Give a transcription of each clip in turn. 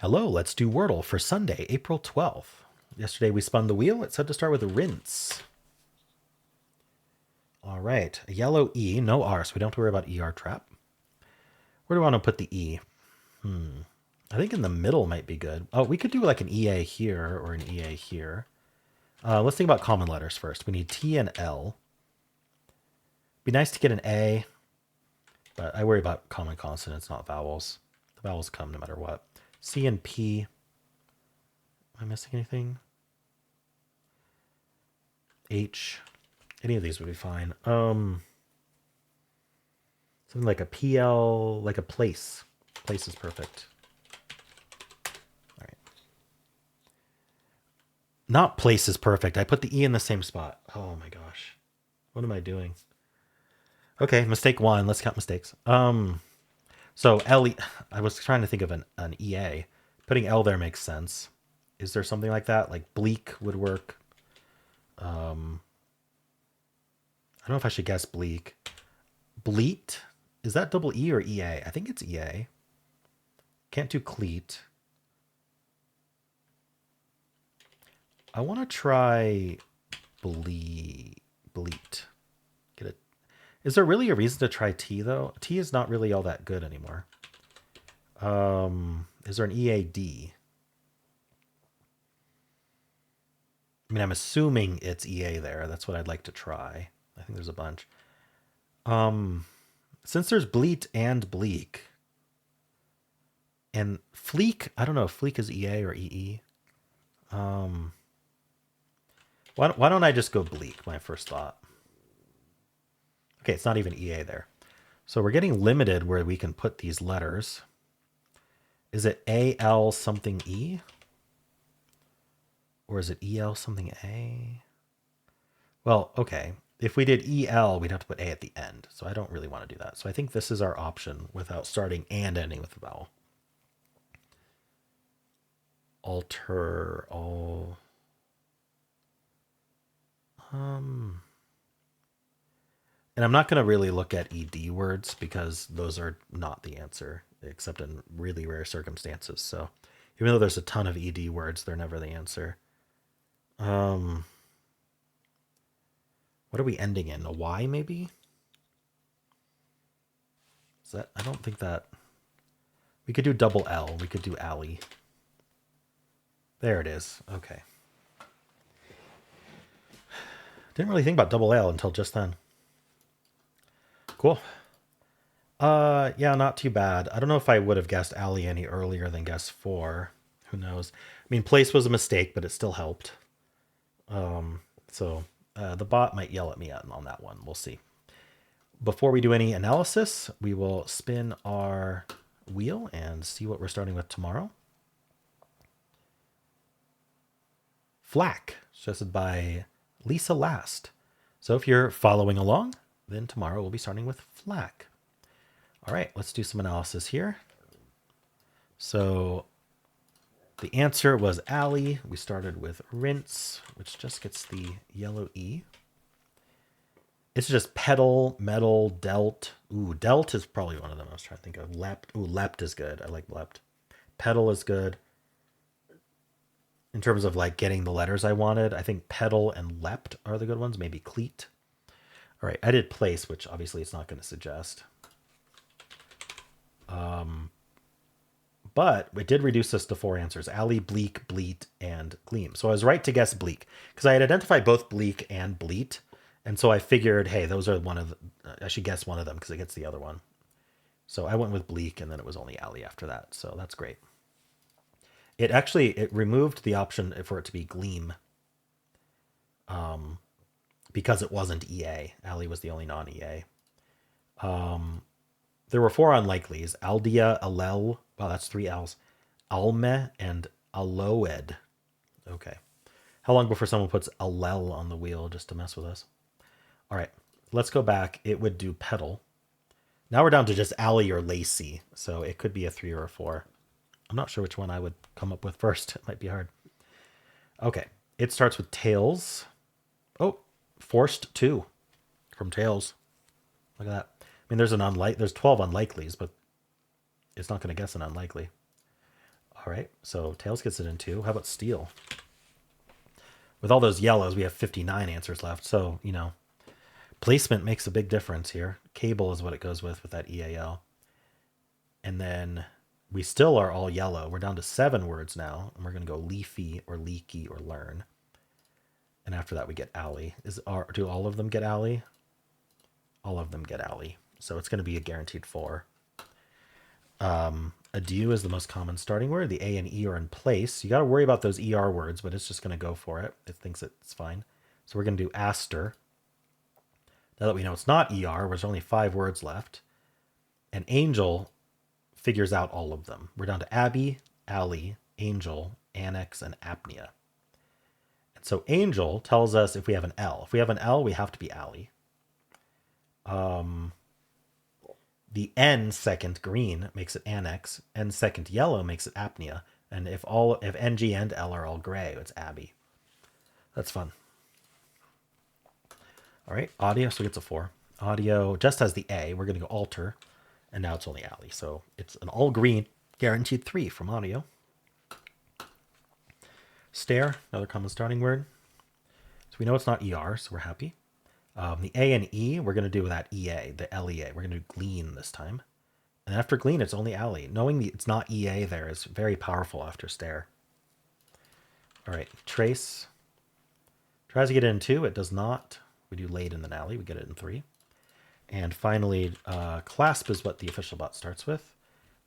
Hello, let's do Wordle for Sunday, April 12th. Yesterday we spun the wheel. It said to start with a rinse. All right, a yellow E, no R, so we don't have to worry about ER trap. Where do I want to put the E? I think in the middle might be good. Oh, we could do like an EA here or an EA here. Let's think about common letters first. We need T and L. Be nice to get an A, but I worry about common consonants, not vowels. The vowels come no matter what. C and P. Am I missing anything? H. Any of these would be fine. Something like a PL, like a place. Place is perfect. All right. Not place is perfect. I put the E in the same spot. Oh my gosh. What am I doing? Okay, mistake one. Let's count mistakes. So L, I was trying to think of an EA. Putting L there makes sense. Is there something like that? Like bleak would work. I don't know if I should guess bleak. Bleat? Is that double E or EA? I think it's EA. Can't do cleat. I want to try bleat. Get it. Is there really a reason to try T though? T is not really all that good anymore. Is there an EAD? I mean, I'm assuming it's EA there. That's what I'd like to try. I think there's a bunch. Since there's bleat and bleak and fleek, I don't know if fleek is EA or EE. Why don't I just go bleak? My first thought. Okay, it's not even EA there. So we're getting limited where we can put these letters. Is it AL something E? Or is it EL something A? Well, okay. If we did EL, we'd have to put A at the end. So I don't really want to do that. So I think this is our option without starting and ending with a vowel. Alter, all. And I'm not going to really look at ED words because those are not the answer, except in really rare circumstances. So even though there's a ton of ED words, they're never the answer. What are we ending in? A Y maybe? Is that? I don't think that. We could do double L. We could do alley. There it is. Okay. Didn't really think about double L until just then. Cool. Yeah, not too bad. I don't know if I would have guessed alley any earlier than guess 4. Who knows? I mean, place was a mistake, but it still helped. So the bot might yell at me on that one. We'll see. Before we do any analysis, we will spin our wheel and see what we're starting with tomorrow. Flack, suggested by Lisa Last. So if you're following along, then tomorrow we'll be starting with flack. All right, let's do some analysis here. So the answer was alley. We started with rinse, which just gets the yellow E. It's just pedal, metal, delt. Ooh, delt is probably one of them I was trying to think of. Lept. Ooh, lept is good. I like lept. Pedal is good. In terms of like getting the letters I wanted, I think pedal and lept are the good ones. Maybe cleat. All right, I did place, which obviously it's not going to suggest. But it did reduce us to 4 answers: alley, bleak, bleat, and gleam. So I was right to guess bleak because I had identified both bleak and bleat. And so I figured, hey, those are one of the, I should guess one of them because it gets the other one. So I went with bleak, and then it was only alley after that. So that's great. It removed the option for it to be gleam. Because it wasn't EA. Alley was the only non-EA. There were 4 unlikelies: Aldea, Alel. Wow, that's 3 L's. Alme and Aloed. Okay. How long before someone puts Alel on the wheel just to mess with us? All right, let's go back. It would do pedal. Now we're down to just alley or lacy. So it could be a 3 or a 4. I'm not sure which one I would come up with first. It might be hard. Okay, it starts with tails. Oh, forced 2 from tails. Look at that. I mean, there's 12 unlikelies, but it's not going to guess an unlikely. All right, so Tails gets it in 2. How about Steel? With all those yellows, we have 59 answers left. So, you know, placement makes a big difference here. Cable is what it goes with that EAL. And then we still are all yellow. We're down to 7 words now. And we're going to go leafy or leaky or learn. And after that, we get alley. Do all of them get alley? All of them get alley. So it's going to be a guaranteed 4. Adieu is the most common starting word. The A and E are in place. You got to worry about those ER words, but it's just going to go for it. It thinks it's fine. So we're going to do aster. Now that we know it's not ER, there's only 5 words left. And angel figures out all of them. We're down to Abby, alley, angel, annex, and apnea. And so angel tells us if we have an L. If we have an L, we have to be alley. The N second green makes it annex. N second yellow makes it apnea. And if NG and L are all gray, it's Abby. That's fun. All right, audio, so it gets a 4. Audio just has the A. We're going to go alter. And now it's only alley. So it's an all green, guaranteed 3 from audio. Stare, another common starting word. So we know it's not ER, so we're happy. The A and E, we're going to do that EA, the LEA. We're going to do glean this time. And after glean, it's only alley. Knowing it's not EA there is very powerful after stare. All right, trace. Tries to get it in 2. It does not. We do late in the alley. We get it in 3. And finally, clasp is what the official bot starts with.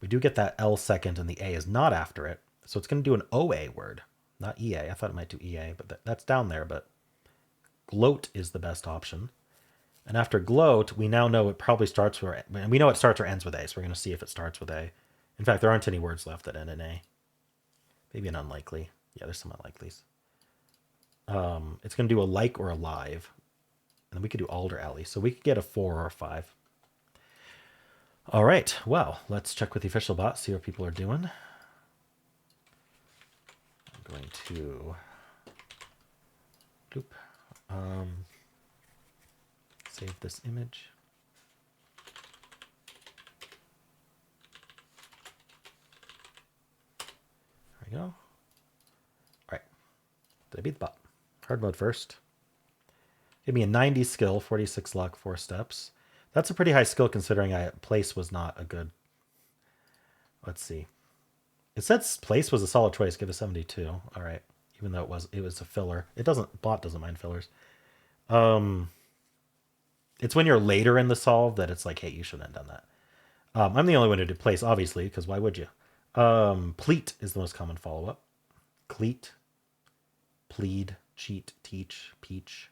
We do get that L second, and the A is not after it. So it's going to do an OA word, not EA. I thought it might do EA, but that's down there. But gloat is the best option. And after gloat, we now know it probably starts with, and we know it starts or ends with A, so we're going to see if it starts with A. In fact, there aren't any words left that end in A. Maybe an unlikely. Yeah, there's some unlikelies. It's going to do a like or a live. And then we could do alder alley. So we could get a 4 or a 5. All right. Well, let's check with the official bot, see what people are doing. I'm going to save this image. There we go. All right. Did I beat the bot? Hard mode first. Give me a 90 skill, 46 luck, 4 steps. That's a pretty high skill considering place was not a good. Let's see. It said place was a solid choice. Give a 72. All right. Even though it was a filler. Bot doesn't mind fillers. It's when you're later in the solve that it's like, hey, you shouldn't have done that. I'm the only one who did place, obviously, because why would you? Pleat is the most common follow-up. Cleat, plead, cheat, teach, peach.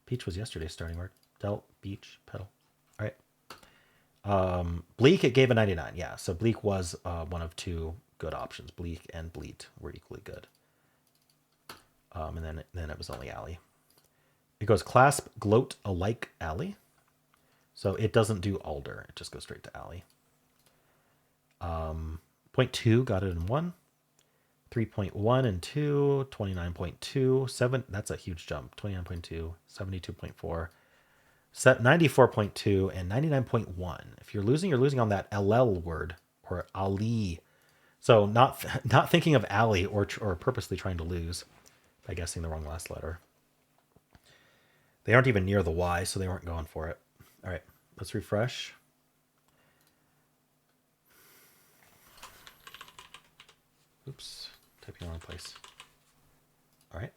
Peach was yesterday's starting word. Delt, beach, pedal. All right. Bleak, it gave a 99. Yeah, so bleak was one of 2 good options. Bleak and bleat were equally good. And then it was only alley. It goes clasp, gloat, alike, alley. So it doesn't do alder. It just goes straight to alley. 0.2 got it in 1. 3.1 and 2, 29.2, 7. That's a huge jump. 29.2, 72.4, 94.2, and 99.1. If you're losing on that LL word or Ali. So not thinking of alley or purposely trying to lose by guessing the wrong last letter. They aren't even near the Y, so they weren't going for it. All right, let's refresh. Oops, typing in the wrong place. All right.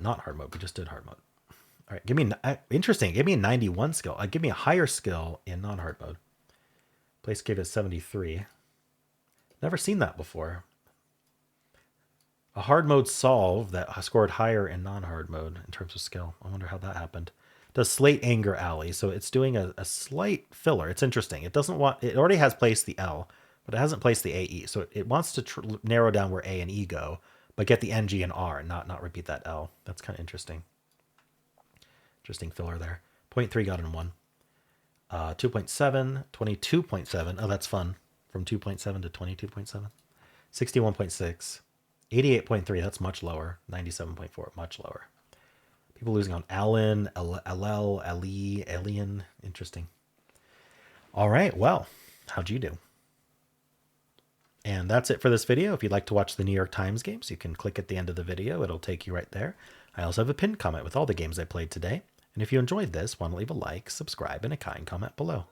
Not hard mode. We just did hard mode. All right, give me interesting. Give me a 91 skill. Give me a higher skill in non-hard mode. Place gave it 73. Never seen that before. A hard mode solve that scored higher in non-hard mode in terms of skill. I wonder how that happened. Does slate anger alley, so it's doing a slight filler. It's interesting. It doesn't want. It already has placed the L, but it hasn't placed the AE. So it wants to narrow down where A and E go, but get the NG and R and not repeat that L. That's kind of interesting. Interesting filler there. 0.3 got in 1. 2.7, 22.7. Oh, that's fun. From 2.7 to 22.7. 61.6. 88.3. That's much lower. 97.4. Much lower. People losing on Allen, LL, Alien. Interesting. All right. Well, how'd you do? And that's it for this video. If you'd like to watch the New York Times games, you can click at the end of the video. It'll take you right there. I also have a pinned comment with all the games I played today. And if you enjoyed this, want to leave a like, subscribe, and a kind comment below.